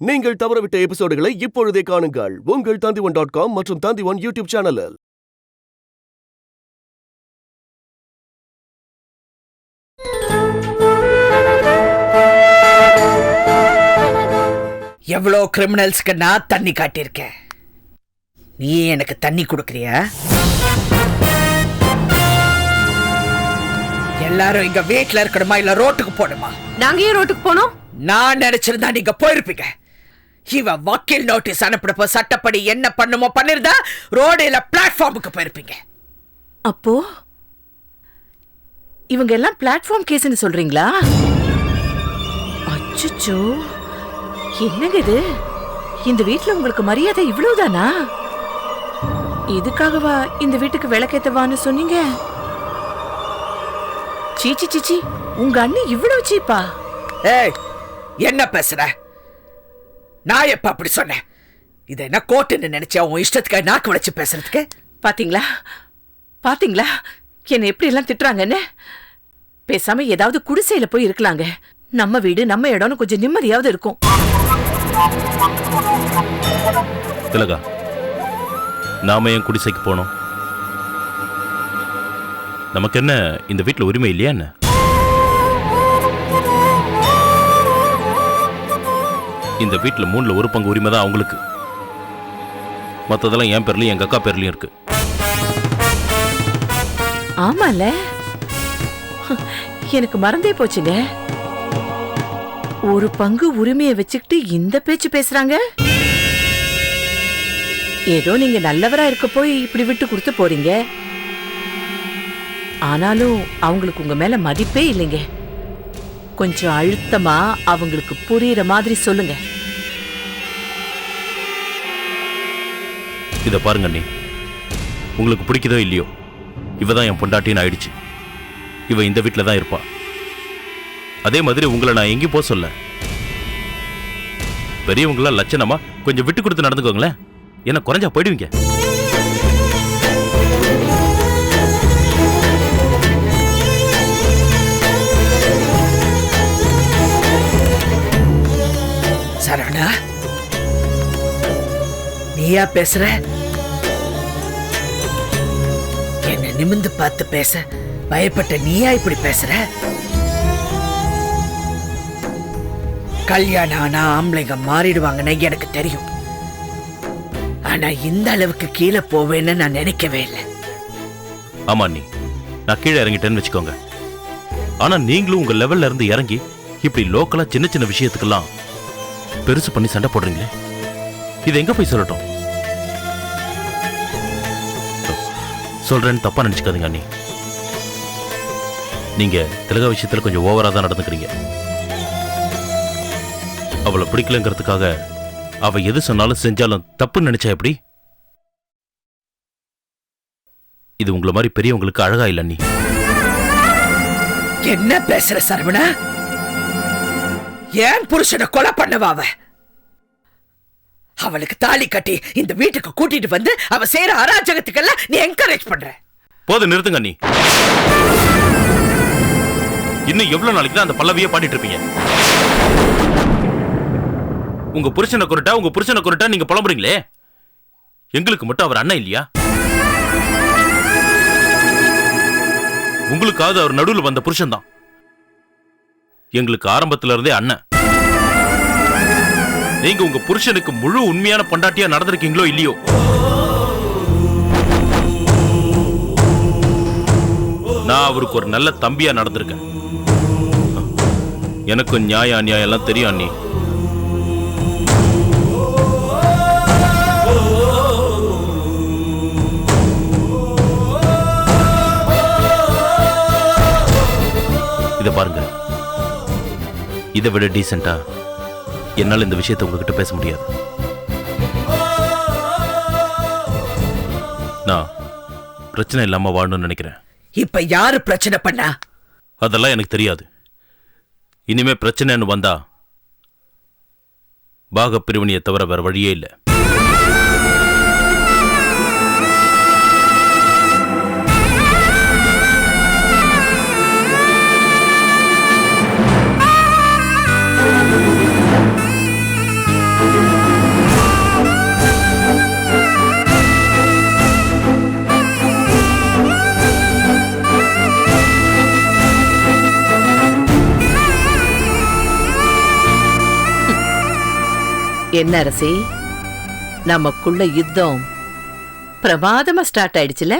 நீங்கள் தவறவிட்ட எபிசோடுகளை இப்பொழுதே காணுங்கள் உங்கள் Tandivan.com மற்றும் Tandivan யூடியூப் சேனலில். எவ்வளோ கிரிமினல்ஸ்க்கு நான் தண்ணி காட்டியிருக்கேன். நீ எனக்கு தண்ணி கொடுக்கறியா? எல்லாரும் இங்க வீட்டுல இருக்கணுமா இல்ல ரோட்டுக்கு போகணுமா? நாங்க ஏன் ரோட்டுக்கு போனோம்? நான் நினைச்சிருந்தா நீங்க போயிருப்பீங்க. இவ வக்கீல் நோட்டீஸ் அனுப்பினப்போ சட்டப்படி என்ன பண்ணுமோ பண்ணிருந்தா ரோடு இல்ல பிளாட்ஃபார்முக்கு போயிருப்பீங்க. அப்போ இவங்க எல்லாம் பிளாட்ஃபார்ம் கேஸ்னு சொல்றீங்களா? அச்சச்சோ, என்னங்க இது? இந்த வீட்டுல உங்களுக்கு மரியாதை இவ்வளவுதானா? இதுக்காகவா இந்த வீட்டுக்கு விளக்கேத்தவான்னு சொன்னீங்க? சீச்சி சீச்சி, உங்க அண்ணி இவ்வளவு சீப்பா? ஏய், என்ன பேசுற? நான் எப்ப அப்படி சொன்னேன்? இது என்ன கோர்ட்டுன்னு நினைச்சா உன் இஷ்டத்துக்கு நாக்கு வச்சு பேசுறதுக்கு? பாத்தீங்களா பாத்தீங்களா என்ன எப்படி எல்லாம் திட்டுறாங்கன்னு? பேசாம ஏதாவது குடிசையில போய் இருக்கலாங்க. நம்ம வீடு நம்ம இடம்னு கொஞ்சம் நிம்மதியாவது இருக்கும். திலகா, நாம ஏன் குடிசைக்கு போனோம்? நமக்கு என்ன இந்த வீட்டுல உரிமை இல்லையா என்ன? இந்த வீட்டுல 3ல் 1 பங்கு உரிமை தான் அவங்களுக்கு. மற்றதெல்லாம் என் பேர்லயும் எங்க அக்கா பேர்லயும் இருக்கு. ஆமால, எனக்கு மறந்தே போச்சுங்க. 1 பங்கு உரிமையை வச்சுக்கிட்டு இந்த பேச்சு பேசுறாங்க. ஏதோ நீங்க நல்லவரா இருக்க போய் இப்படி விட்டு கொடுத்து போறீங்க. ஆனாலும் அவங்களுக்கு உங்க மேல மதிப்பே இல்லைங்க. கொஞ்சம் அழுத்தமா அவங்களுக்கு புரியுற மாதிரி சொல்லுங்க. இத பாருங்க அண்ணி, உங்களுக்கு பிடிக்குதோ இல்லையோ, இவதான் என் பொண்டாட்டின்னு ஆயிடுச்சு. இவ இந்த வீட்டுல தான் இருப்பா. அதே மாதிரி உங்களை நான் எங்கேயும் போக சொல்ல. பெரியவங்களா லட்சணமா கொஞ்சம் விட்டு கொடுத்து நடந்துக்கோங்களேன். என்ன குறைஞ்சா போயிடுவீங்க. சரவணா, நீயா பேசுற? என்ன நிமிந்து பார்த்து பேச பயப்பட்ட நீயா இப்படி பேசுற? கல்யாணம் ஆனா ஆம்பளைங்க மாறிடுவாங்கன்னு எனக்கு தெரியும். ஆனா இந்த அளவுக்கு கீழே போவேன்னு நான் நினைக்கவே இல்லை. ஆமா அண்ணி, நான் கீழே இறங்கிட்டேன்னு வச்சுக்கோங்க. ஆனா நீங்களும் உங்க லெவல்ல இருந்து இறங்கி இப்படி லோக்கலா சின்ன சின்ன விஷயத்துக்கெல்லாம் பெருசு பண்ணி சண்டை போடுறீங்களே, இது எங்க போய் சொல்லட்டும்? சொல்றேன்னு தப்பா நினைச்சுக்காதீங்க அண்ணி. நீங்க திலகா விஷயத்துல கொஞ்சம் ஓவரா தான் நடந்துக்கிறீங்க. அவளை பிடிக்கலங்கிறதுக்காக அவ எது சொன்னாலும் செஞ்சாலும் தப்புன்னு நினைச்சா எப்படி? இது உங்களை மாதிரி பெரியவங்களுக்கு அழகா இல்ல அண்ணி. என்ன பேசுற சரவணா? ஏன் புருஷனை கொலை பண்ணவா அவ? அவளுக்கு தாலி கட்டி இந்த வீட்டுக்கு கூட்டிட்டு வந்து அவ செய்யற அராஜகத்துக்கெல்லாம் நீ என்கரேஜ் பண்ற. போது நிறுத்துங்க அண்ணி. இன்னும் எவ்வளவு நாளைக்கு தான் அந்த பல்லவியே பாடிட்டு இருப்பீங்க? உங்க புருஷனை கொண்டுட்டா நீங்க புலம்புறீங்களே. எங்களுக்கு மட்டும் அவர் அண்ணன் இல்லையா? உங்களுக்காவது அவர் நடுவில் வந்த புருஷன் தான். எங்களுக்கு ஆரம்பத்துல இருந்தே அண்ணன். நீங்க உங்க புருஷனுக்கு முழு உண்மையான பொண்டாட்டியா நடந்திருக்கீங்களோ இல்லையோ, நான் அவருக்கு ஒரு நல்ல தம்பியா நடந்திருக்கேன். எனக்கும் நியாயம் அநியாயம் எல்லாம் தெரியும் அண்ணி. இத பாருங்க, இதை விட டீசென்ட்டா என்னால் இந்த விஷயத்தை உங்ககிட்ட பேச முடியாது. நான் பிரச்சனை இல்லாம வாழணும்னு நினைக்கிறேன். இப்ப யாரு பிரச்சனை பண்ணா? அதெல்லாம் எனக்கு தெரியாது. இனிமே பிரச்சனைன்னு வந்தா பாக பிரிவினையை தவிர வேற வழியே இல்லை. என்ன அரசி, நமக்குள்ள யுத்தம் பிரமாதமா ஸ்டார்ட் ஆயிடுச்சுல?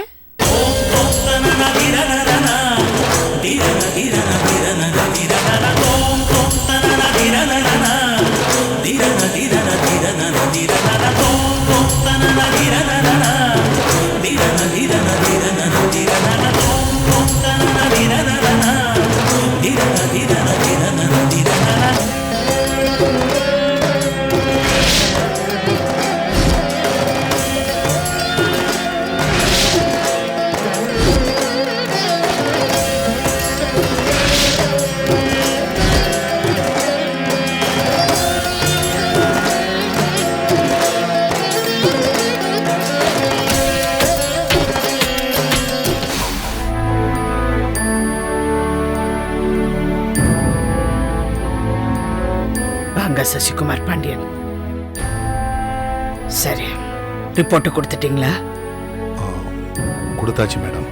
வாங்க சசிகுமார் பாண்டியன். சரி, ரிப்போர்ட் கொடுத்துட்டீங்களா? கொடுத்தாச்சு மேடம்.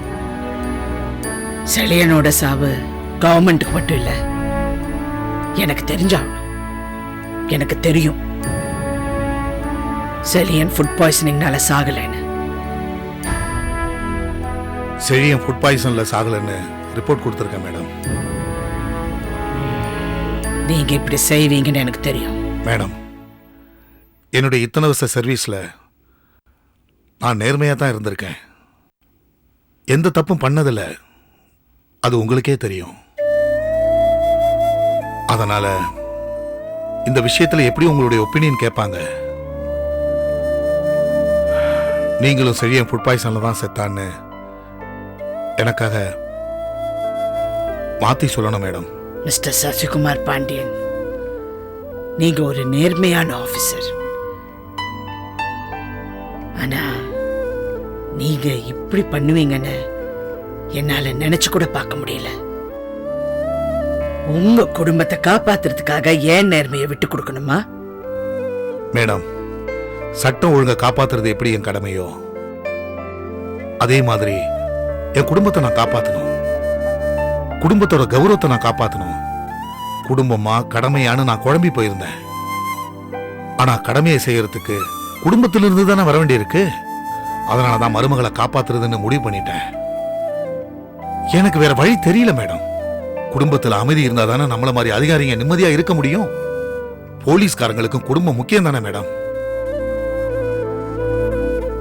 செழியனோட சாவு கவர்மெண்ட்டுக்கு மட்டும் இல்ல, எனக்கு தெரிஞ்சாகணும். எனக்கு தெரியும் செழியன் ஃபுட் பாய்சனிங்னால சாகலைன்னு. செழியன் ஃபுட் பாய்சன்ல சாகலன்னு ரிப்போர்ட் கொடுத்துருக்கேன் மேடம். நீங்க இப்படி செய்வீங்கன்னு எனக்கு தெரியும் மேடம். என்னுடைய இத்தனை வருஷ சர்வீஸ்ல நான் நேர்மையா தான் இருந்திருக்கேன். எந்த தப்பும் பண்ணதில்ல, அது உங்களுக்கே தெரியும். அதனால இந்த விஷயத்துல எப்படி உங்களுடைய ஒப்பீனியன் கேட்பாங்க. நீங்களும் செழியன் ஃபுட் பாய்சன்ல தான் செத்தான்னு எனக்காக மாத்தி சொல்லணும் மேடம். மிஸ்டர் சசிகுமார் பாண்டியன், நீங்க ஒரு நேர்மையான ஆபீசர். ஆனா நீங்க இப்படி பண்ணுவீங்கன்னு என்னால நினைச்சு கூட பார்க்க முடியல. உங்க குடும்பத்தை காப்பாத்துறதுக்காக ஏன் நேர்மையை விட்டு கொடுக்கணுமா? மேடம், சட்டம் ஒழுங்கை காப்பாத்துறது எப்படி என் கடமையோ அதே மாதிரி என் குடும்பத்தை நான் காப்பாத்தணும். குடும்பத்தோட கௌரவத்தை நான் காப்பாத்தணும். குடும்பமா கடமையான்னு நான் குழம்பி போயிருந்தேன். ஆனா கடமையை செய்யறதுக்கு குடும்பத்திலிருந்து தானே வர வேண்டியிருக்கு. அதனாலதான் மருமகளை காப்பாத்துறதுன்னு முடிவு பண்ணிட்டேன். எனக்கு வேற வழி தெரியல மேடம். குடும்பத்துல அமைதி இருந்தா தானே நம்மள மாதிரி அதிகாரிங்க நிம்மதியா இருக்க முடியும். போலீஸ்காரங்களுக்கும் குடும்பம் முக்கியம் தானே மேடம்.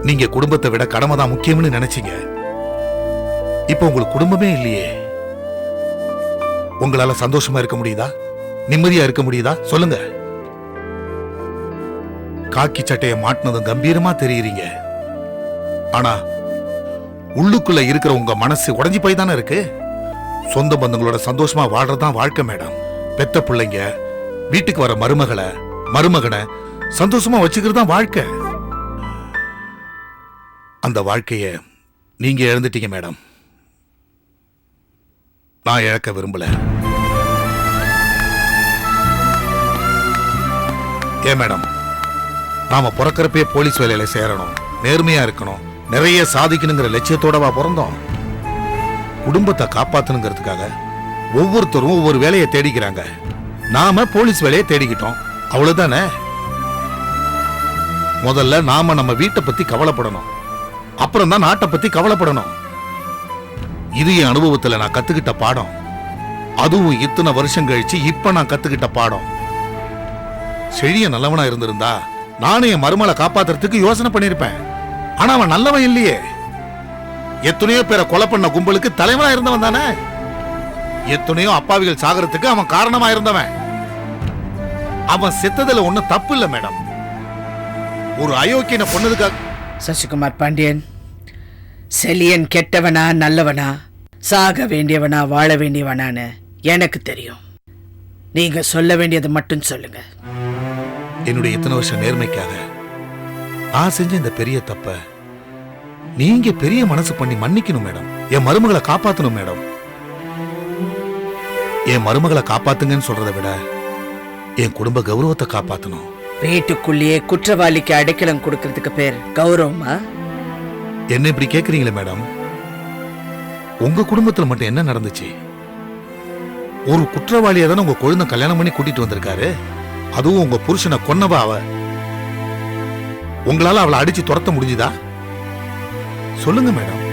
நீங்க குடும்பத்தை விட கடமை தான் முக்கியம்னு நினைச்சீங்க. இப்ப உங்களுக்கு குடும்பமே இல்லையே. உங்களால சந்தோஷமா இருக்க முடியுதா? நிம்மதியா இருக்க முடியுதா? சொல்லுங்க. காக்கி சட்டையை மாட்டினதும் கம்பீரமா தெரியுறீங்க. ஆனா உள்ளுக்குள்ள இருக்கிற உங்க மனசு உடைஞ்சு போய் தானே இருக்கு. சொந்த பந்தங்களோட சந்தோஷமா வாழ்றதுதான் வாழ்க்கை மேடம். பெத்த பிள்ளைங்க, வீட்டுக்கு வர மருமகனை சந்தோஷமா வச்சுக்கிறது தான் வாழ்க்கை. அந்த வாழ்க்கைய நீங்க இழந்துட்டீங்க மேடம். நான் இழக்க விரும்பல. ஏன் மேடம், நாம பிறக்கிறப்பே போலீஸ் வேலையில சேரணும், நேர்மையா இருக்கணும், நிறைய சாதிக்கணுங்கிற லட்சியத்தோடவா பிறந்தோம்? குடும்பத்தை காப்பாத்தணுங்கிறதுக்காக ஒவ்வொருத்தரும் ஒவ்வொரு வேலையை தேடிக்கிறாங்க. நாம போலீஸ் வேலையை தேடிக்கிட்டோம், அவ்வளவுதானே. முதல்ல நாம நம்ம வீட்டை பத்தி கவலைப்படணும், அப்புறம் தான் நாட்டை பத்தி கவலைப்படணும். இது என் அனுபவத்துல நான் கத்துக்கிட்ட பாடம். அதுவும் இத்தனை வருஷம் கழிச்சு இப்ப நான் கத்துக்கிட்ட பாடம். செழிய நல்லவனா இருந்திருந்தா நானே என் மருமகளை காப்பாத்துறதுக்கு யோசனை பண்ணிருப்பேன். ஆனா அவன் நல்லவன் இல்லையே. எத்தனையோ பேரை கொலை பண்ண கும்பலுக்கு தலைவனா இருந்தவன் தானே. எத்தனையோ அப்பாவிகள் சாகறதுக்கு அவன் காரணமா இருந்தவன். அவன் செத்ததுல ஒண்ணும் தப்பு இல்ல மேடம். ஒரு அயோக்கியனை பொண்ணதுக்காக. சசிகுமார் பாண்டியன், செழியன் கெட்டவனா நல்லவனா, சாக வேண்டியவனா வாழ வேண்டியவனான்னு எனக்கு தெரியும். நீங்க சொல்ல வேண்டியதை மட்டும் சொல்லுங்க. என்னுடைய இத்தனை வருஷம் நேர்மைக்காக நான் செஞ்ச இந்த பெரிய தப்ப நீங்க பெரிய மனசு பண்ணி மன்னிக்கணும் மேடம். என் மருமகளை காப்பாத்தணும் மேடம். என் மருமகளை காப்பாத்துங்கன்னு சொல்றதை விட என் குடும்ப கௌரவத்தை காப்பாத்தணும். வீட்டுக்குள்ளேயே குற்றவாளிக்கு அடைக்கலம் கொடுக்கறதுக்கு பேர் கௌரவமா? என்ன இப்படி கேக்குறீங்களே மேடம்? உங்க குடும்பத்துல மட்டும் என்ன நடந்துச்சு? ஒரு குற்றவாளியா தானே உங்க குழந்தை கல்யாணம் பண்ணி கூட்டிட்டு வந்திருக்காரு. அதுவும் உங்க புருஷனை கொன்னவா அவ. உங்களால அவளை அடிச்சு துரத்த முடிஞ்சுதா? சொல்லுங்க மேடம்.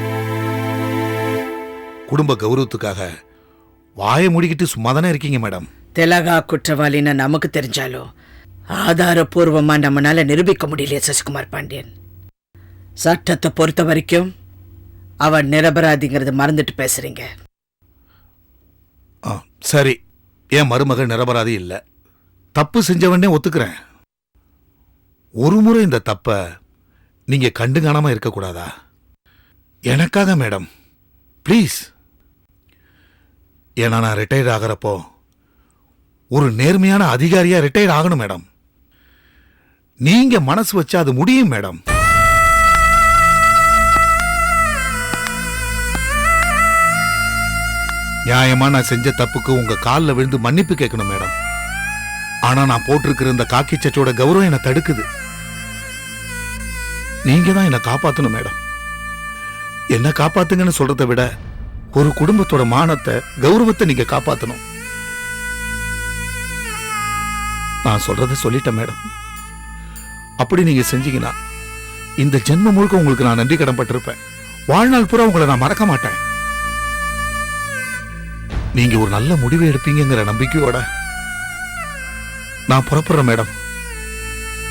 குடும்ப கௌரவத்துக்காக வாயை மூடிக்கிட்டு சும்மா தானே இருக்கீங்க மேடம். திலகா குற்றவாளின்னு நமக்கு தெரிஞ்சாலும் ஆதாரபூர்வமா நம்மளால நிரூபிக்க முடியலையே சசிகுமார் பாண்டியன். சட்டத்தை பொறுத்த வரைக்கும் அவன் நிரபராதிங்கிறது மறந்துட்டு பேசுறீங்க. சரி, என் மருமகள் நிரபராதி இல்ல, தப்பு செஞ்சவனே ஒத்துக்கிறேன். ஒரு முறை இந்த தப்ப நீங்க கண்டு காணாம இருக்கக்கூடாதா? எனக்காக மேடம், ப்ளீஸ். ஏன்னா நான் ரிட்டையர்ட் ஆகிறப்போ ஒரு நேர்மையான அதிகாரியா ரிட்டையர்ட் ஆகணும் மேடம். நீங்க மனசு வச்சா அது முடியும் மேடம். நியாயமா நான் செஞ்ச தப்புக்கு உங்க காலில் விழுந்து மன்னிப்பு கேட்கணும் மேடம். ஆனா நான் போட்டிருக்கிற இந்த காக்கி சட்டோட கௌரவம் என்னை தடுக்குது. நீங்க தான் என்னை காப்பாத்தணும் மேடம். என்ன காப்பாத்துங்கன்னு சொல்றதை விட ஒரு குடும்பத்தோட மானத்தை, கௌரவத்தை நீங்க காப்பாத்தணும். நான் சொல்றதை சொல்லிட்டேன் மேடம். அப்படி நீங்க செஞ்சீங்கன்னா இந்த ஜென்மம் முழுக்க உங்களுக்கு நான் நன்றி கடன் பட்டிருப்பேன். வாழ்நாள் பூரா உங்களை நான் மறக்க மாட்டேன். நீங்க ஒரு நல்ல முடிவை எடுப்பீங்கிற நம்பிக்கையோட நான் புறப்படுறேன் madam.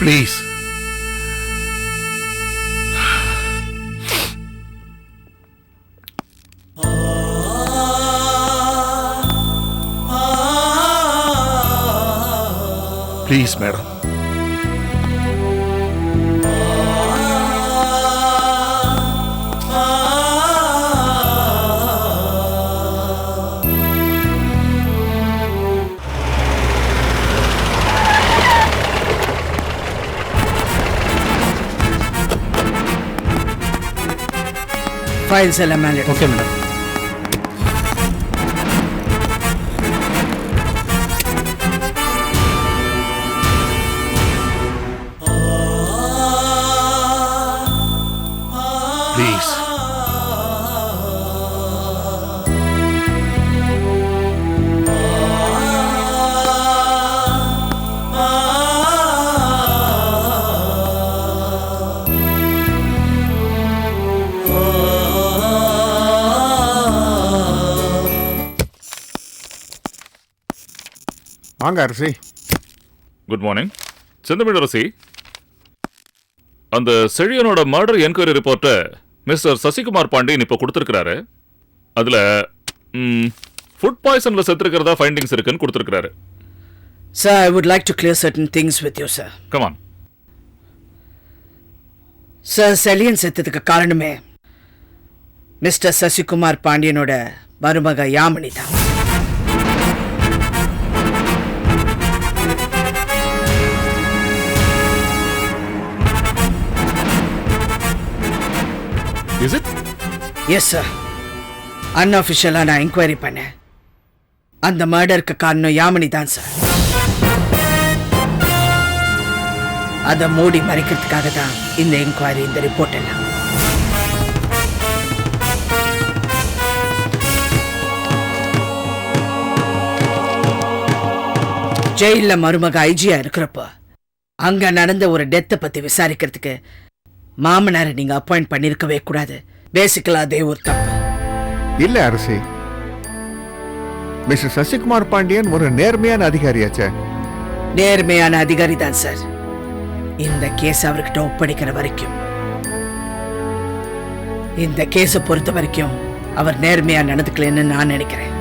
Please. Please madam. Files எல்லாம் மேலே. Okay madam. ப்ளீஸ். வாங்க அரசி. Good morning. செந்தமிழ் அரசி, அந்த செழியனோட மர்டர் என்கொயரி ரிப்போர்ட்டை மிஸ்டர் சசிகுமார் பாண்டியன் இப்போ கொடுத்துருக்கிறாரு. அதில் ஃபுட் பாய்சனில் செத்துருக்கிறதா ஃபைண்டிங்ஸ் இருக்குன்னு கொடுத்துருக்கிறாரு. Sir, I would like to clear certain things with you, sir. Come on. Sir, Chezhiyan செத்ததுக்கு காரணமே மிஸ்டர் சசிகுமார் பாண்டியனோட மருமக யாமினி தான். Is it? Yes sir. அன்அஃபிஷியலாக நான் என்கொயரி பண்ணேன். அந்த மர்டருக்கு காரணம் யாமினி தான் சார். அதை மூடி மறைக்கிறதுக்காக தான் இந்த என்கொயரி, இந்த ரிப்போர்ட் எல்லாம். ஜெயில மருமக ஐஜியா இருக்கிறப்போ அங்க நடந்த ஒரு டெத்தை பத்தி விசாரிக்கிறதுக்கு மாமனாரை நீங்க அப்பாயிண்ட் பண்ணிருக்கவே கூடாது. பேசிக்கலா அதே ஒரு தப்பு. இல்ல அரசி, மிஸ்டர் சசிகுமார் பாண்டியன் ஒரு நேர்மையான அதிகாரியாச்சே. நேர்மையான அதிகாரி தான் சார். இந்த கேஸ் அவர்கிட்ட ஒப்படைக்கிற வரைக்கும், இந்த கேஸை பொறுத்த வரைக்கும் அவர் நேர்மையா நடந்துக்கலன்னு நான் நினைக்கிறேன்.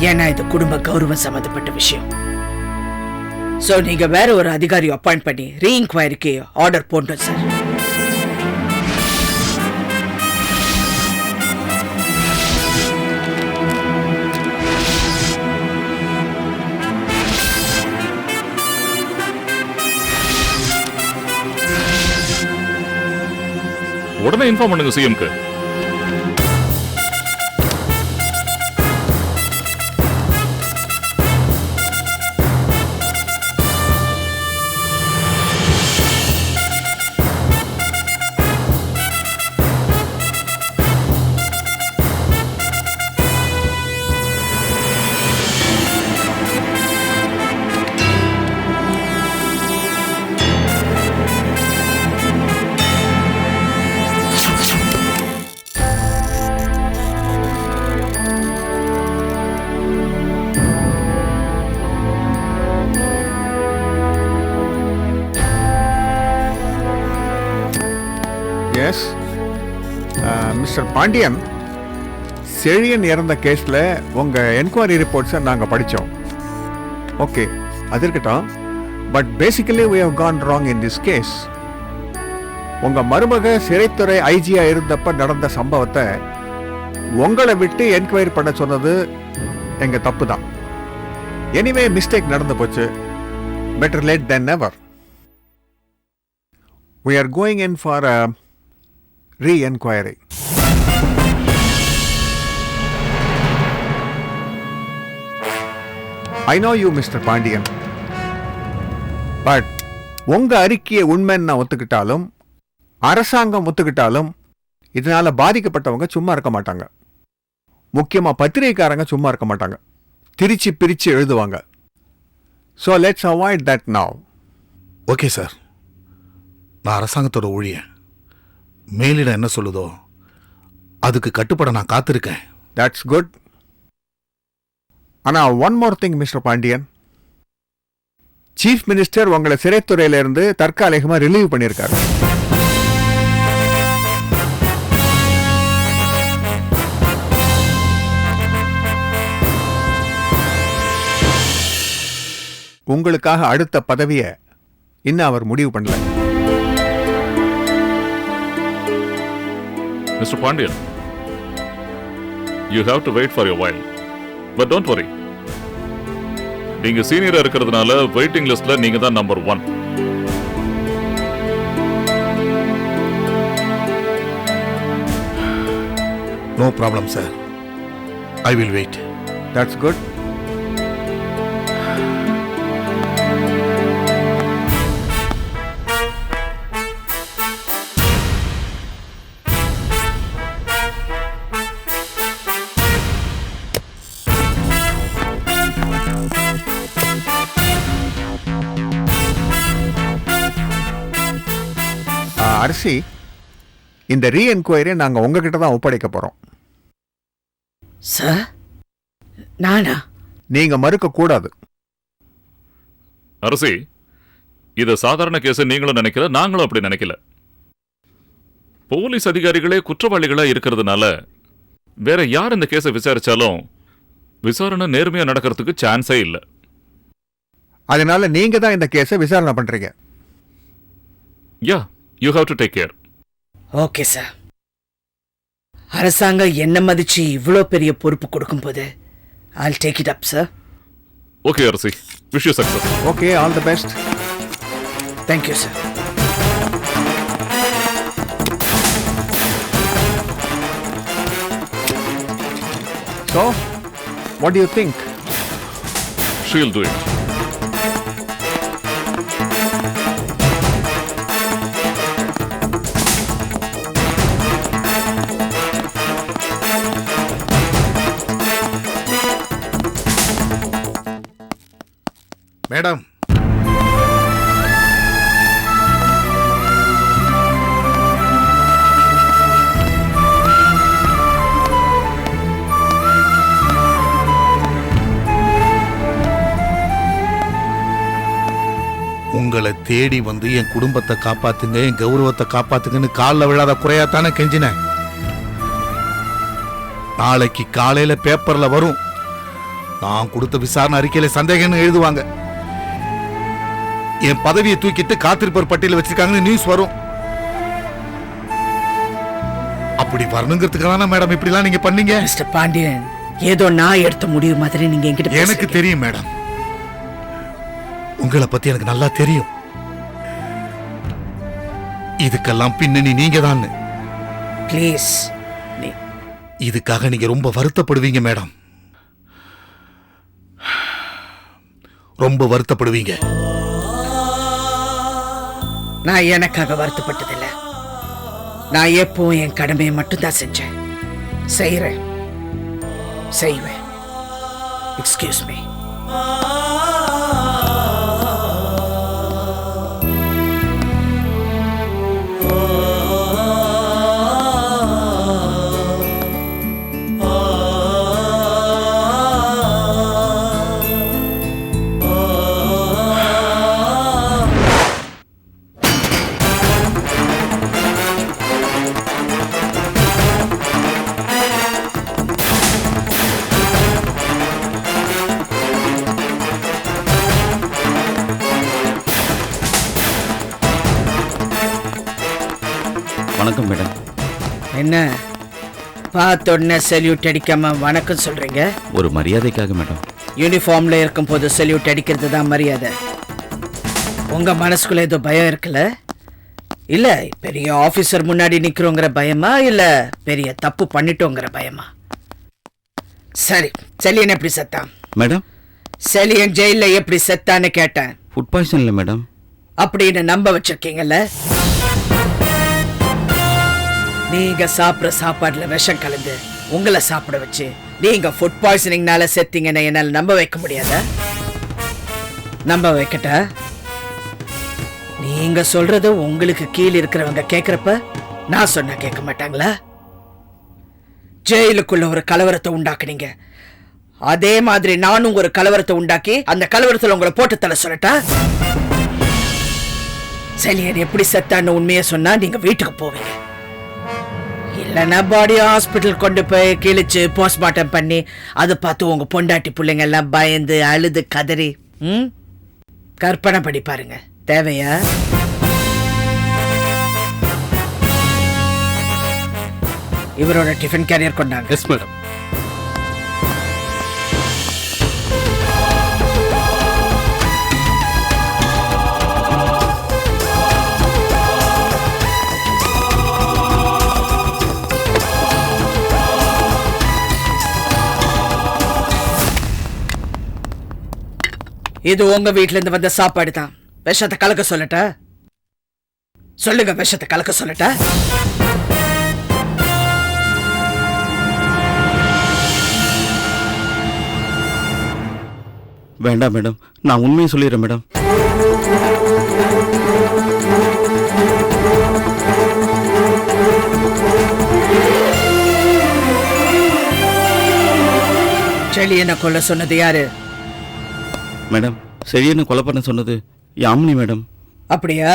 ஏன்னா இது குடும்ப கௌரவம் சம்பந்தப்பட்ட விஷயம். சோ நீங்க வேற ஒரு அதிகாரி அப்பாயிண்ட் பண்ணி ரீஇன்குவயரிக்கு ஆர்டர் போட்டோம் சார். உடனே இன்ஃபார்ம் பண்ணுங்க சிஎம்க்கு. எஸ் மிஸ்டர் பாண்டியன், செழியன் இறந்த கேஸில் உங்கள் என்கொயரி ரிப்போர்ட்ஸை நாங்கள் படித்தோம். ஓகே, அது இருக்கட்டும். But basically we have gone wrong in this case. உங்கள் மருமக சிறைத்துறை ஐஜியாக இருந்தப்ப நடந்த சம்பவத்தை உங்களை விட்டு என்கொயரி பண்ண சொன்னது எங்கள் தப்பு தான். எனிவே மிஸ்டேக் நடந்து போச்சு. Better late then never. We are going in for a re-enquiry. I know you, Mr. Pandian. But உங்க அறிக்கையை உண்மைன்னு நான் ஒத்துக்கிட்டாலும், அரசாங்கம் ஒத்துக்கிட்டாலும், இதனால பாதிக்கப்பட்டவங்க சும்மா இருக்க மாட்டாங்க. முக்கியமா பத்திரிகைக்காரங்க சும்மா இருக்க மாட்டாங்க. திரிச்சு பிரிச்சு எழுதுவாங்க. So let's avoid that now. Okay sir, நான் அரசாங்கத்தோட ஊழியன். மேலிடம் என்ன சொல்லுதோ அதுக்கு கட்டுப்பட நான் காத்திருக்கேன். That's good. ஆனா one more thing, Mr. Pandian. Chief minister உங்களை சிறைத்துறையிலிருந்து தற்காலிகமா ரிலீவ் பண்ணியிருக்காரு. உங்களுக்காக அடுத்த பதவியை இன்னும் அவர் முடிவு பண்ணல. Mr. Pandian, you have to wait for a while. But don't worry. நீங்க சீனியரா இருக்கிறதுனால வெயிட்டிங் லிஸ்ட்ல நீங்க தான் number 1. No problem sir. I will wait. That's good. Arasi, இந்த ரீஎன்கொயரியை நாங்கள் உங்ககிட்ட தான் ஒப்படைக்க போகிறோம். சார், நானா? நீங்கள் மறுக்கக்கூடாது. அரசி, இது சாதாரண கேஸ் நீங்களும் நினைக்கல, நாங்களும் அப்படி நினைக்கல. போலீஸ் அதிகாரிகளே குற்றவாளிகளா இருக்கிறதுனால வேற யார் இந்த கேஸை விசாரிச்சாலும் விசாரணை நேர்மையா நடக்கிறதுக்கு சான்ஸே இல்லை. அதனால நீங்க தான் இந்த கேஸை விசாரணை பண்றீங்க. Yeah, you have to take care. Okay sir. அரசாங்கம் என்ன மதிச்சு இவ்வளோ பெரிய பொறுப்பு கொடுக்கும்போது I'll take it up, sir. Okay Arasi, wish you success. Okay, all the best. Thank you, sir. So, what do you think? She'll do it. Madam, உங்களை தேடி வந்து என் குடும்பத்தை காப்பாத்துங்க, என் கௌரவத்தை காப்பாத்துங்கன்னு காலில் விழாத குறையாத்தானே கெஞ்சினேன். நாளைக்கு காலையில பேப்பர்ல வரும், நான் கொடுத்த விசாரணை அறிக்கையில சந்தேகம்னு எழுதுவாங்க. என் பதவியை தூக்கிட்டு காத்திருப்போர் பட்டியல வச்சிருக்காங்கன்னு நியூஸ் வரும். அப்படி வரணுங்கிறதுக்கான மேடம் இப்படிலாம் நீங்க பண்ணீங்க. மிஸ்டர் பாண்டியன், ஏதோ நான் எடுத்த முடிவு மாதிரி நீங்க என்கிட்ட எனக்கு தெரியும் மேடம், உங்களை பத்தி எனக்கு நல்லா தெரியும். இதுக்கெல்லாம் பின்னணி நீங்க தான். ப்ளீஸ், இதுக்காக நீங்க ரொம்ப வருத்தப்படுவீங்க மேடம், ரொம்ப வருத்தப்படுவீங்க. நான் எனக்காக வருத்தப்பட்டதில்லை. நான் எப்பவும் என் கடமையை மட்டும்தான் செஞ்சேன், செய்வேன். Excuse me. வணக்கம் மேடம். என்ன பார்த்த உடனே சல்யூட் அடிக்காம வணக்கம் சொல்றீங்க? ஒரு மரியாதைக்காக மேடம். யூனிஃபார்ம்ல இருக்கும் போது சல்யூட் அடிக்கிறது தான் மரியாதை. உங்க மனசுக்குள்ள ஏதோ பயம் இருக்குல்ல? இல்ல பெரிய ஆபீசர் முன்னாடி நிக்கிறோங்கிற பயமா, இல்ல பெரிய தப்பு பண்ணிட்டோங்கிற பயமா? சரி, செலியன் எப்படி செத்தான்? மேடம், செலியன் ஜெயில எப்படி செத்தான்னு கேட்டேன். ஃபுட் பாய்சன் இல்லை மேடம். அப்படின்னு நம்ப வச்சிருக்கீங்கல்ல? நீங்க சாப்பிட்ற சாப்பாடுல விஷம் கலந்து உங்களை சாப்பிட வச்சு நீங்க ஃபுட் பாய்சனிங்னால செத்தீங்கன்னு என்னால் நம்ப வைக்க முடியாத? நம்ப வைக்கட்டா? நீங்க சொல்றது உங்களுக்கு கீழே இருக்கிறவங்க கேட்கிறப்ப நான் சொன்னா கேட்க மாட்டாங்களா? ஜெயிலுக்குள்ள ஒரு கலவரத்தை உண்டாக்குனீங்க, அதே மாதிரி நானும் ஒரு கலவரத்தை உண்டாக்கி அந்த கலவரத்துல உங்களை போட்டு தலை சொல்லட்டா? செலியன் எப்படி செத்தான்னு உண்மையை சொன்னா நீங்க வீட்டுக்கு போவீங்க. இல்லைன்னா பாடி ஹாஸ்பிட்டல் கொண்டு போய் கிழிச்சு போஸ்ட்மார்ட்டம் பண்ணி அதை பார்த்து உங்க பொண்டாட்டி பிள்ளைங்க எல்லாம் பயந்து அழுது கதறி கற்பனை படி பாருங்க. தேவையா? இவரோட டிஃபன் கேரியர் கொண்டாங்க. Yes madam. இது உங்க வீட்ல இருந்து வந்த சாப்பாடு தான். விஷத்தை கலக்க சொல்லட்டா? சொல்லுங்க, விஷத்தை கலக்க சொல்லட்டா? வேண்டாம் மேடம், நான் உண்மையை சொல்லிடுறேன் மேடம். செலியனை கொல்ல சொன்னது யாரு? மேடம், செலியனை கொலை பண்ண சொன்னது யாமினி மேடம். அப்படியா?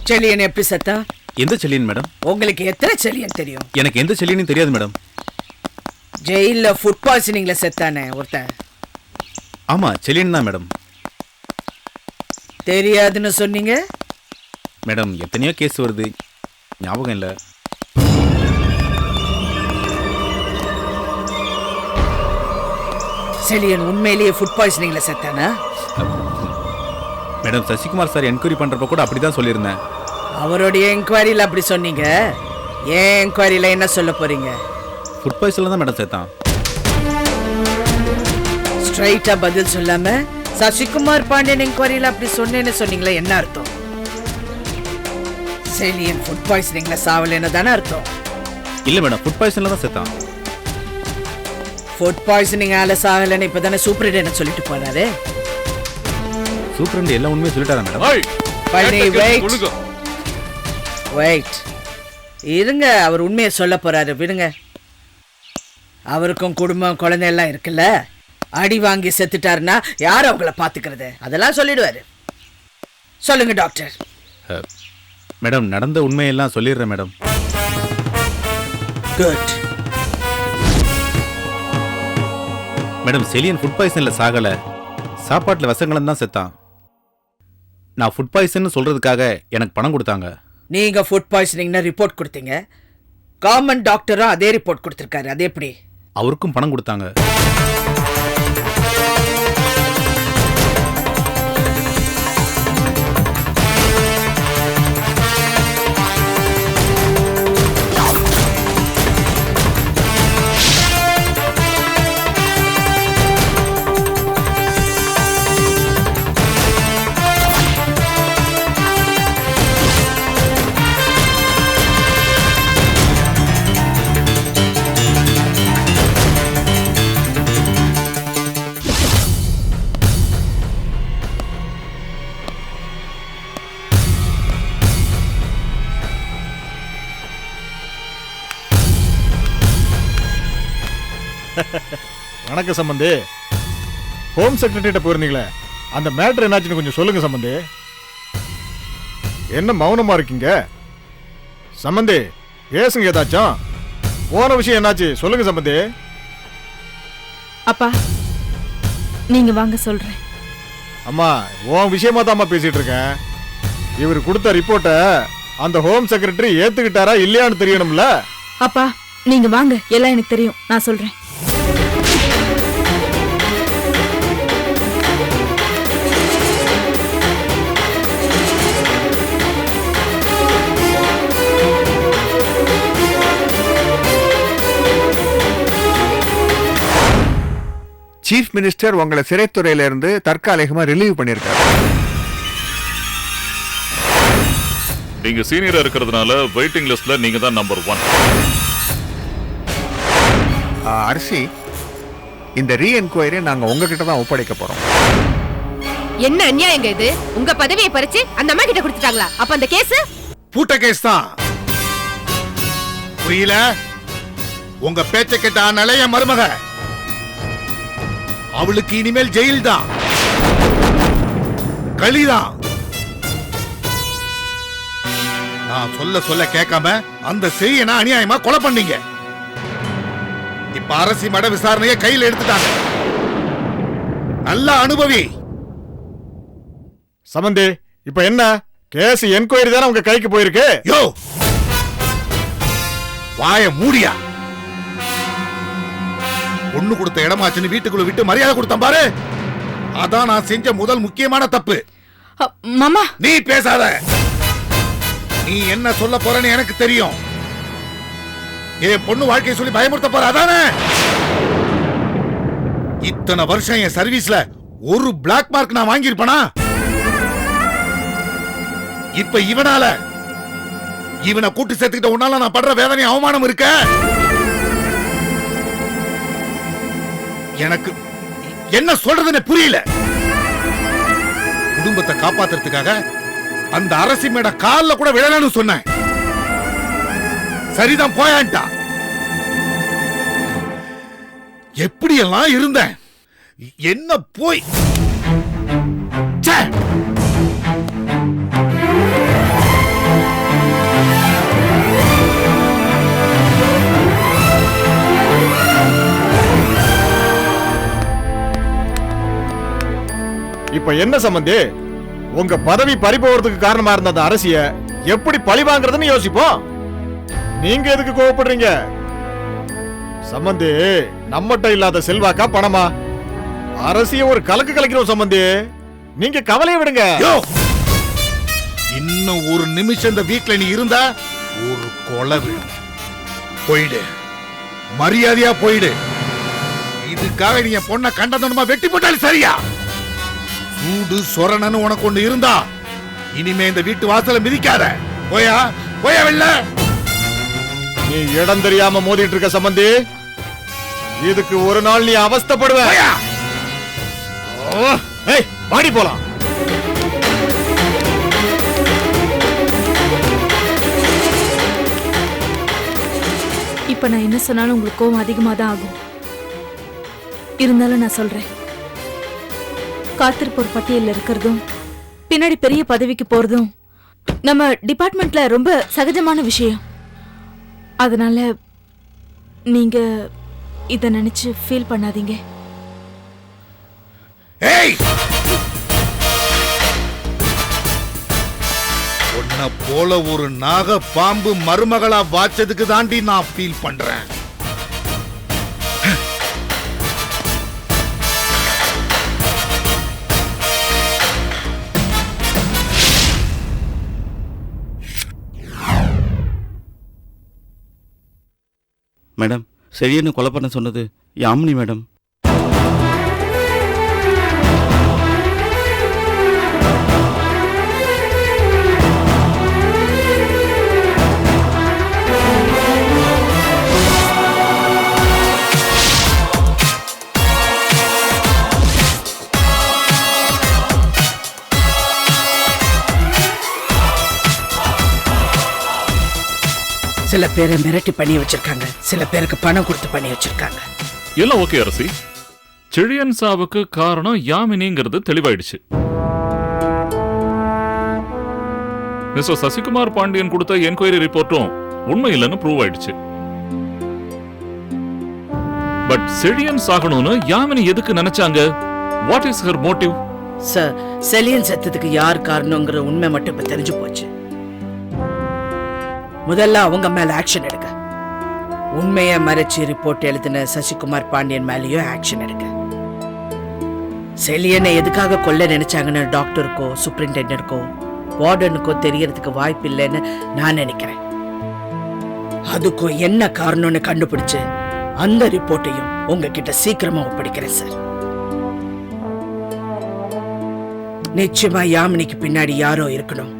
செலியன் எப்படி செத்தா? எந்த செலியன் மேடம்? உங்களுக்கு எத்தனை செலியன் தெரியும்? எனக்கு எந்த செலியனும் தெரியாது மேடம். ஜெயில ஃபுட் பாய்சனிங்ல செத்தானே ஒருத்தன். ஆமா, செலியன் தான் மேடம். தெரியாதுன்னு சொன்னீங்க மேடம். எத்தனையோ கேஸ் வருது, ஞாபகம் இல்லை. செலியன் உண்மையிலேயே ஃபுட் பாய்சனிங்ல செத்தானா? மேடம், சசிகுமார் சார் என்கொயரி பண்றப்ப கூட அப்படிதான் சொல்லியிருந்தேன். அவருடைய என்கொயரியில் அப்படி சொன்னீங்க, ஏன் என்கொயரியில் என்ன சொல்ல போறீங்க? ஃபுட் பாய்சன்ல தான் மேடம் சேர்த்தான். ஸ்ட்ரைட்டா பதில் சொல்லாம சசிகுமார் பாண்டியன் என்கொயரியில் அப்படி சொன்னேன்னு சொன்னீங்களே, என்ன அர்த்தம்? செலியன் ஃபுட் பாய்சனிங்ல சாவலன்னு தானே அர்த்தம்? இல்ல மேடம், ஃபுட் பாய்சன்ல தான் சேர்த்தான். ஃபுட் பாய்சனிங்கால சாகலன்னு இப்பதானே சூப்பரிண்டென்டென்ட் சொல்லிட்டு போறாரு. சூப்பரண்ட் எல்லா உண்மையும் சொல்லிட்டாரா மேடம்? பழனி, வெயிட் இருங்க, அவர் உண்மையை சொல்ல போறாரு, விடுங்க. அவருக்கும் குடும்பம் குழந்தை எல்லாம் இருக்குல்ல. அடி வாங்கி செத்துட்டாருன்னா யார் அவங்கள பாத்துக்கிறது? அதெல்லாம் சொல்லிடுவாரு. சொல்லுங்க டாக்டர். மேடம், நடந்த உண்மையெல்லாம் சொல்லிடுறேன் madam. Good. Madam, Chezhiyan food பாய்சன்ல சாகல, சாப்பாட்டுல விஷங்கலம் தான் செத்தான். நான் ஃபுட் பாய்சன் சொல்றதுக்காக எனக்கு பணம் கொடுத்தாங்க. நீங்க ஃபுட் பாய்சனிங்னு ரிப்போர்ட் கொடுத்தீங்க, கவர்மெண்ட் டாக்டரும் அதே ரிப்போர்ட் கொடுத்திருக்காரு, அது எப்படி? அவருக்கும் பணம் கொடுத்தாங்க. வணக்கம் சம்பந்தி. ஹோம் செக்ரட்டரிட்ட போயிருந்தீங்களே, அந்த மேட்டர் என்னாச்சுன்னு கொஞ்சம் சொல்லுங்க சம்பந்தி. என்ன மௌனமா இருக்கீங்க சம்பந்தி? பேசுங்க ஏதாச்சும். போன விஷயம் என்னாச்சு சொல்லுங்க சம்பந்தி. அப்பா நீங்க வாங்க சொல்றேன். அம்மா உன் விஷயமா தான்மா பேசிட்டு இருக்கேன். இவர் கொடுத்த ரிப்போர்ட்டை அந்த ஹோம் செக்ரட்டரி ஏத்துக்கிட்டாரா இல்லையான்னு தெரியணும்ல. அப்பா நீங்க வாங்க, எல்லாம் எனக்கு தெரியும், நான் சொல்றேன். சீஃப் மினிஸ்டர் உங்களை சிறைத்துறையில இருந்து தற்காலிகமா ரிலீவ் பண்ணிருக்காரு. நீங்க சீனியரா இருக்கிறதுனால வெயிட்டிங் லிஸ்ட்ல நீங்க தான் நம்பர் 1. அரசி, இந்த ரீ என்கொயரி நாங்க உங்ககிட்ட தான் ஒப்படைக்க போறோம். என்ன அநியாயங்க இது? உங்க பதவியை பறிச்சு அந்த அம்மா கிட்ட கொடுத்துட்டாங்களா? அப்ப அந்த கேஸ் பூட்ட கேஸ் தான். புரியல? உங்க பேச்ச கேட்ட நிலைய மருமக, அவளுக்கு இனிமேல் ஜெயில் தான், களிதான். நான் சொல்ல சொல்ல கேட்காம அந்த செய்யனா அநியாயமா கொலை பண்ணீங்க. இப்ப அரசி மட விசாரணையை கையில் எடுத்துட்டாங்க. நல்ல அனுபவி. சம்பந்தி இப்ப என்ன கேஸ் என்கொயரி தானே உங்க கைக்கு போயிருக்கு. யோ வாய மூடியா. பொண்ணு கொடுத்த இடமாச்சுன்னு வீட்டுக்குள்ள விட்டு மரியாதை கொடுத்தேன் பாரு. அதான் நான் செஞ்ச முதல் முக்கியமான தப்பு. மாமா நீ பேசாத. நீ என்ன சொல்ல போறன்னு எனக்கு தெரியும். என் பொண்ணு வாழ்க்கையை சொல்லி பயமுறுத்த போற அதானே? இத்தனை வருஷம் என் சர்வீஸ்ல ஒரு பிளாக் மார்க் நான் வாங்கியிருப்பனா? இப்ப இவனை கூட்டு சேர்த்துக்கிட்ட உன்னால நான் படுற வேதனை அவமானம் இருக்க. எனக்கு என்ன சொல்றதுன்னு புரியல. குடும்பத்தை காப்பாத்துறதுக்காக அந்த அரசி மேட கால்ல கூட விழலன்னு சொன்னேன். சரிதான் போயான்டா. எப்படியெல்லாம் இருந்தேன். என்ன போய் ச்சே. இப்ப என்ன சம்பந்தி, உங்க பதவி பறிபோறதுக்கு காரணமா இருந்த அந்த அரசிய எப்படி பழி வாங்குறதுன்னு யோசிப்போம். நீங்க எதுக்கு கோவப்படுறீங்க சம்பந்தி? நம்மகிட்ட இல்லாத செல்வாக்கா பணமா? அரசிய ஒரு கலக்கு கலக்கிறோம் சம்பந்தி. நீங்க கவலையை விடுங்க. இன்னும் ஒரு நிமிஷம் இந்த வீட்ல நீ இருந்தா ஒரு கொலை விடும். போயிடு, மரியாதையா போயிடு. இதுக்காக நீ என் பொண்ணை கண்டதனமா வெட்டி போட்டாலும் சரியா? சூடு சொரணன்னு உனக்கு ஒண்ணு இருந்தா இனிமே இந்த வீட்டு வாசல மிதிக்காத. போயா போயா வெல்ல. நீ இடம் தெரியாம மோதிட்டு இருக்க சம்பந்தி. இதுக்கு ஒரு நாள் நீ அவஸ்தைப்படுவ. ஏய் வாடி போலாம். இப்ப நான் என்ன சொன்னாலும் உங்களுக்கு கோவம் அதிகமா தான் ஆகும். இருந்தாலும் நான் சொல்றேன், காத்திருப்போர் பட்டியல்ல இருக்கிறதும் பின்னாடி பெரிய பதவிக்கு போறதும் நம்ம டிபார்ட்மெண்ட்ல ரொம்ப சகஜமான விஷயம். அதனால நீங்க இத நினைச்சு ஃபீல் பண்ணாதீங்க. ஏய், உன்னை போல ஒரு நாக பாம்பு மருமகளா வாச்சதுக்கு தாண்டி நான் ஃபீல் பண்றேன். மேடம், செழியன்னு கொலை பண்ண சொன்னது யாமினி மேடம். சில பேரை மிரட்டி பண்ணி வச்சிருக்காங்க, சில பேருக்கு பணம் கொடுத்து பண்ணி வச்சிருக்காங்க. எல்லாம் ஓகே அரசி. செழியன் சாவுக்கு காரணம் யாமினிங்கிறது தெளிவாயிடுச்சு. மிஸ்டர் சசிகுமார் பாண்டியன் கொடுத்த என்கொயரி ரிப்போர்ட்டும் உண்மை இல்லைன்னு ப்ரூவ் ஆயிடுச்சு. பட் செழியன் சாகணும்னு யாமினி எதுக்கு நினைச்சாங்க? What is her motive? Sir, Chezhiyan செத்ததுக்கு யார் காரணங்கிற உண்மை மட்டும் இப்ப தெரிஞ்சு போச்சு. முதல்ல அவங்க மேல ஆக்ஷன் எடுக்க. உண்மையை மறைச்சு ரிப்போர்ட் எழுதின சசிகுமார் பாண்டியன் மேலேயும் ஆக்ஷன் எடுக்க. செலியனை எதுக்காக கொல்ல நினைச்சாங்கன்னு டாக்டருக்கோ சூப்பரிண்டெண்டன்ட்கோ வார்டனுக்கோ தெரியறதுக்கு வாய்ப்பு இல்லைன்னு நான் நினைக்கிறேன். அதுக்கும் என்ன காரணம்னு கண்டுபிடிச்சு அந்த ரிப்போர்ட்டையும் உங்ககிட்ட சீக்கிரமா ஒப்படைக்கிறேன் சார். நிச்சயமா யாமினிக்கு பின்னாடி யாரோ இருக்கணும்.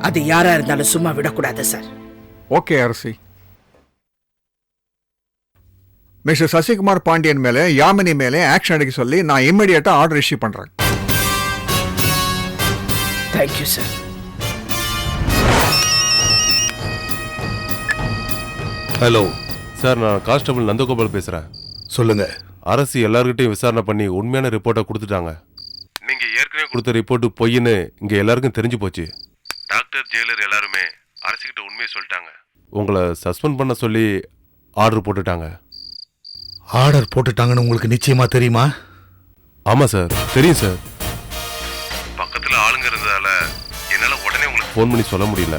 அது யாரா இருந்தாலும் சும்மா விடக்கூடாது சார். ஓகே அரசி. மிஸ்டர் சசிகுமார் பாண்டியன் மேலே யாமினி மேலே ஆக்ஷன் எடுக்க சொல்லி நான் இம்மிடியட்டா ஆர்டர் இஷ்யூ பண்றேன். Thank you sir. ஹலோ சார், நான் கான்ஸ்டபிள் நந்தகோபால் பேசுறேன். சொல்லுங்க. அரசு எல்லார்கிட்டையும் விசாரணை பண்ணி உண்மையான ரிப்போர்ட்டை கொடுத்துட்டாங்க. நீங்க ஏற்கனவே கொடுத்த ரிப்போர்ட் பொய்ன்னு இங்க எல்லாருக்கும் தெரிஞ்சு போச்சு. டாக்டர் ஜெயிலர் எல்லாருமே அரசுகிட்ட உண்மையை சொல்லிட்டாங்க. உங்களை சஸ்பெண்ட் பண்ண சொல்லி ஆர்டர் போட்டுட்டாங்க. ஆர்டர் போட்டுட்டாங்கன்னு உங்களுக்கு நிச்சயமா தெரியுமா? ஆமா சார், தெரியும் சார். பக்கத்துல ஆளுங்க இருந்ததால என்னால உடனே உங்களுக்கு ஃபோன் பண்ணி சொல்ல முடியல.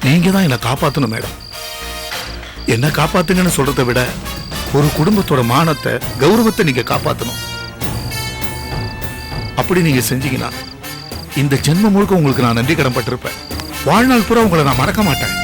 நீங்க தான் என்னை காப்பாற்றணும் மேடம். என்ன காப்பாத்துங்கன்னு சொல்றதை விட ஒரு குடும்பத்தோட மானத்தை கௌரவத்தை நீங்க காப்பாற்றணும். அப்படி நீங்க செஞ்சீங்கன்னா இந்த ஜென்மம் முழுக்க உங்களுக்கு நான் நன்றி கடன் பட்டிருப்பேன். வாழ்நாள் பூரா உங்களை நான் மறக்க மாட்டேன்.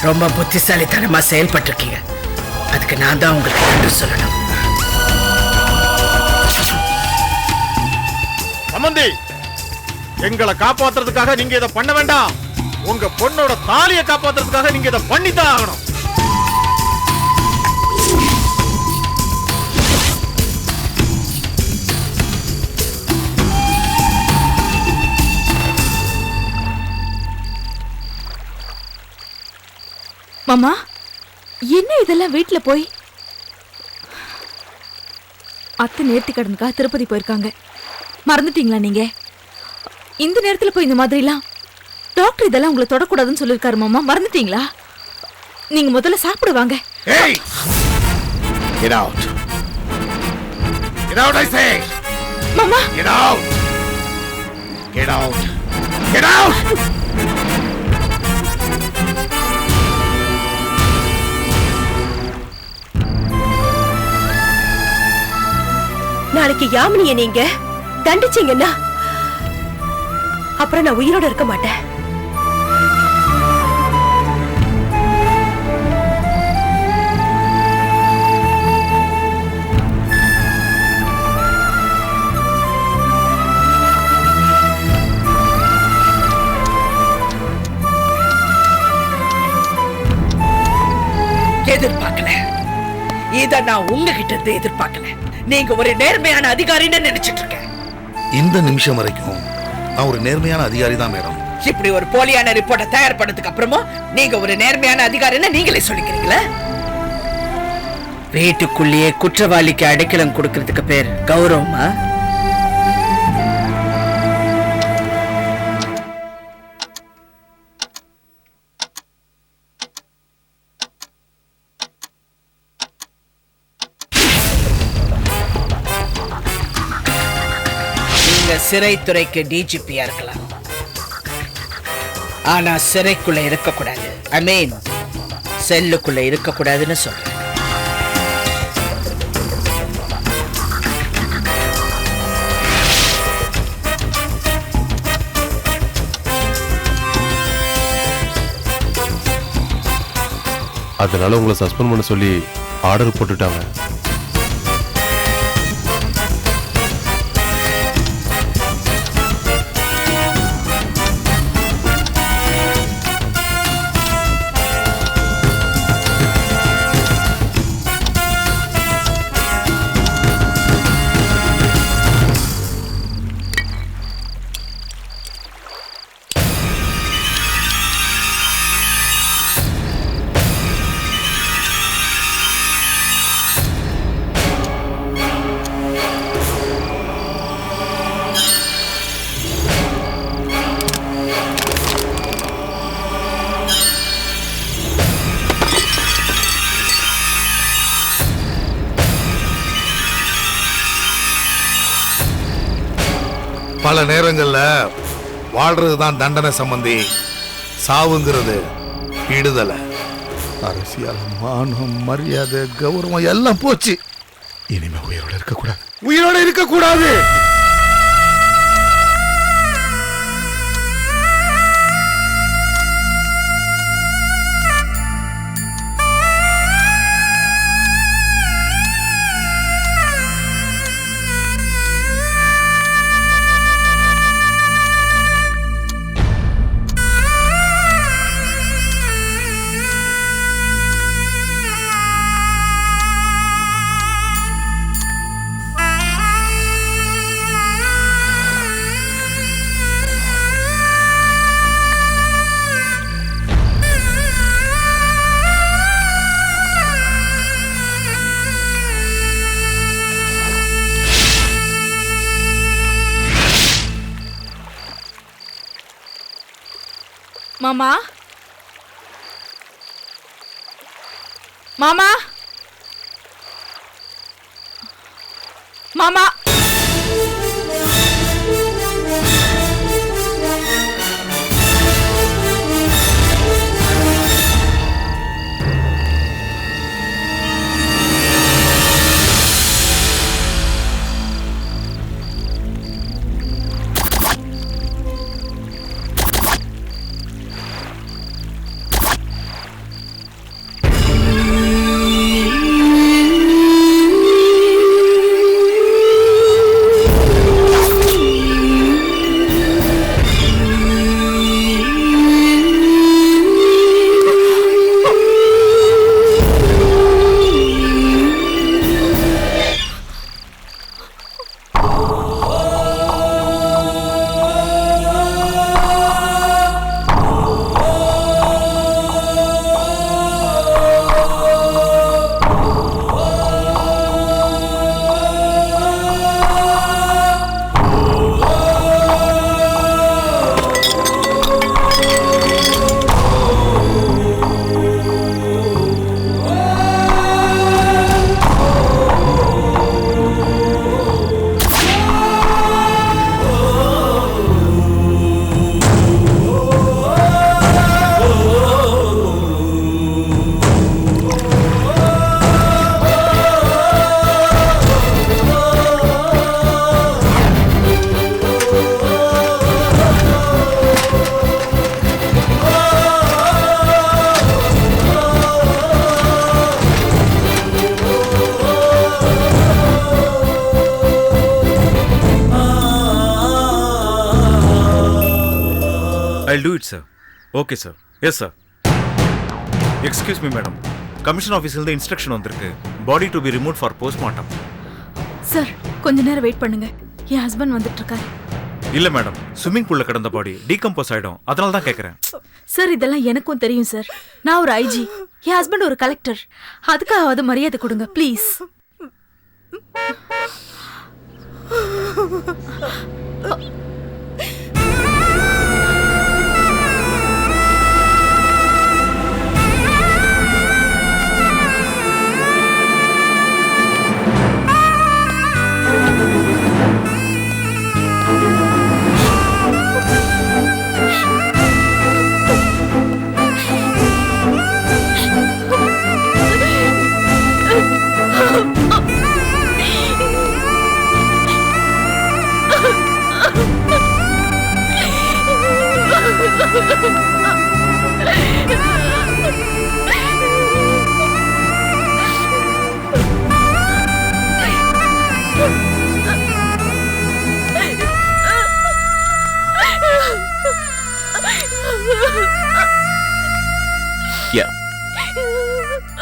ரொம்ப புத்திசாலித்தனமா செயல்பட்டிருக்கீங்க. அதுக்கு நான் தான் உங்களுக்கு நன்றி சொல்லணும். சம்பந்தி, எங்களை காப்பாத்துறதுக்காக நீங்க இதை பண்ண வேண்டாம். உங்க பொண்ணோட தாலியை காப்பாத்துறதுக்காக நீங்க இதை பண்ணித்தான் ஆகணும். மாமா, என்ன இதெல்லாம் வீட்டுல போய்? அத்தை நேர்த்தி கடனுக்காக திருப்பதி போயிருக்காங்க. மறந்துட்டீங்களா நீங்க? இந்த நேரத்துல போய் இந்த மாதிரிலாம் டாக்டர் இதெல்லாம் உங்களை தொடக்கூடாதுன்னு சொல்லிருக்காரு மாமா. மறந்துட்டீங்களா? நீங்க முதல்ல சாப்பிடுவாங்க. Get out. Get out, I say. மாமா, Get out. Get out. Get out. நாளைக்கு யாமினிய நீங்க தண்டிச்சீங்கன்னா அப்புறம் நான் உயிரோட இருக்க மாட்டேன். எதிர்பார்க்கல. இத நான் உங்ககிட்ட இருந்து எதிர்பார்க்கல. நீங்க ஒரு நேர்மையான அதிகாரின்னு நினைச்சிட்டு இருக்கேன். இந்த நிமிஷம் வரைக்கும் நான் ஒரு நேர்மையான அதிகாரி தான் மேடம். இப்படி ஒரு போலியான ரிப்போர்ட்டை தயார் பண்ணதுக்கு அப்புறமும் நீங்க ஒரு நேர்மையான அதிகாரின்னு நீங்களே சொல்லிக்கிறீங்களா? வீட்டுக்குள்ளேயே குற்றவாளிக்கு அடைக்கலம் கொடுக்கறதுக்கு பேர் கௌரவமா? சிறைத்துறைக்கு டிஜிபியா இருக்கலாம், ஆனா சிறைக்குள்ள இருக்கக்கூடாது. ஐ மீன் செல்லுக்குள்ள இருக்கக்கூடாதுன்னு சொல்றேன். அதனால உங்களை சஸ்பெண்ட் பண்ண சொல்லி ஆர்டர் போட்டுட்டாங்க. பல நேரங்கள்ல வாழ்றதுதான் தண்டனை சம்பந்தி, சாவுங்கிறது விடுதலை. அரசியல், மானம், மரியாதை, கௌரவம் எல்லாம் போச்சு. இனிமே உயிரோட இருக்கக்கூடாது, உயிரோட இருக்கக்கூடாது. மாமா, மாமா, மாமா. I'll do it, sir. Okay, sir. Yes, sir. Excuse me, madam. Commission office the instruction வந்திருக்கு. Body to be removed for postmortem. Sir, கொஞ்ச நேரம் வெயிட் பண்ணுங்க. என் ஹஸ்பண்ட் வந்துட்டு இருக்காரு. இல்ல மேடம், ஸ்விம்மிங் பூல்ல கிடந்த பாடி டீகம்போஸ் ஆயிடும். அதனால தான் கேக்குறேன். சார், இதெல்லாம் எனக்கும் தெரியும் சார். நான் ஒரு ஐஜி, என் ஹஸ்பண்ட் ஒரு கலெக்டர். அதுக்காவது மரியாதை கொடுங்க please.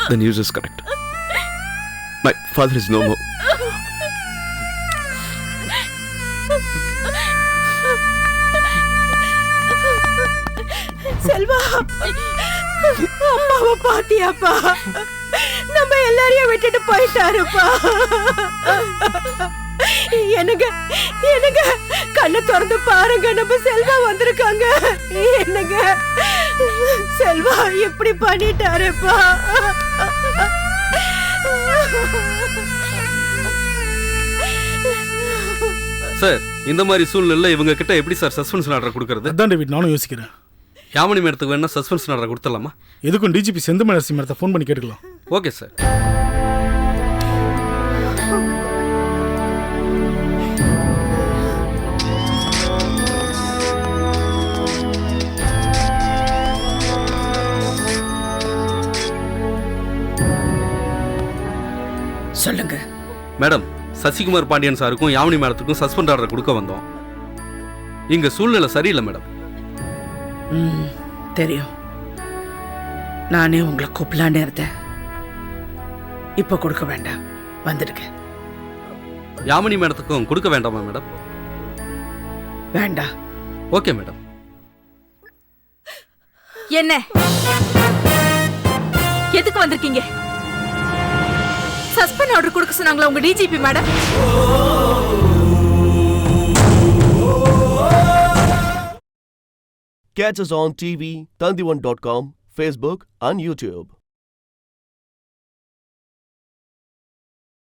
The news is correct. My father is no more. Selva, அம்மாவை பாத்தியாப்பா? நம்ம எல்லாரையும் விட்டுட்டு போயிட்டாருப்பா. எனக்கு எனக்கு கண்ணை திறந்து பாருங்க, நம்ம செல்வா வந்திருக்காங்க. என்னங்க செல்வா இப்படி பண்ணிட்டாருப்பா. சார், இந்த மாதிரி சூழ்நிலை இவங்க கிட்ட எப்படி சார் சஸ்பென்ஷன் ஆர்டர் கொடுக்கறது? அதான் டேவிட், நானும் யோசிக்கிறேன். யாமினி மேடத்துக்கு வேணா சஸ்பென்ஷன் ஆர்டர் கொடுத்துடலாமா? எதுக்கும் டிஜிபி செந்தமிழ் அரசி மேடத்தை ஃபோன் பண்ணி கேட்டுக்கலாம். Okay sir. சொல்லுங்க மேடம், சசிகுமார் பாண்டியன் சாருக்கும் யாமினி மேடத்துக்கும் சஸ்பெண்ட் ஆர்டர் கொடுக்க வந்தோம். இங்க சூழ்நிலை சரியில்லை மேடம். தெரியும். நானே உங்களை கூப்பிடலான்னு இருந்தேன். இப்ப கொடுக்க வேண்டாம், வந்துடுங்க. யாமினி மேடத்துக்கும் கொடுக்க வேண்டாமா மேடம்? வேண்டாம். Okay madam. என்ன எதுக்கு வந்திருக்கீங்க? சஸ்பெண்ட் ஆர்டர் கொடுக்க சொன்னாங்களா உங்க DGP madam? Catch us on TV, Tandivan.com, Facebook and YouTube.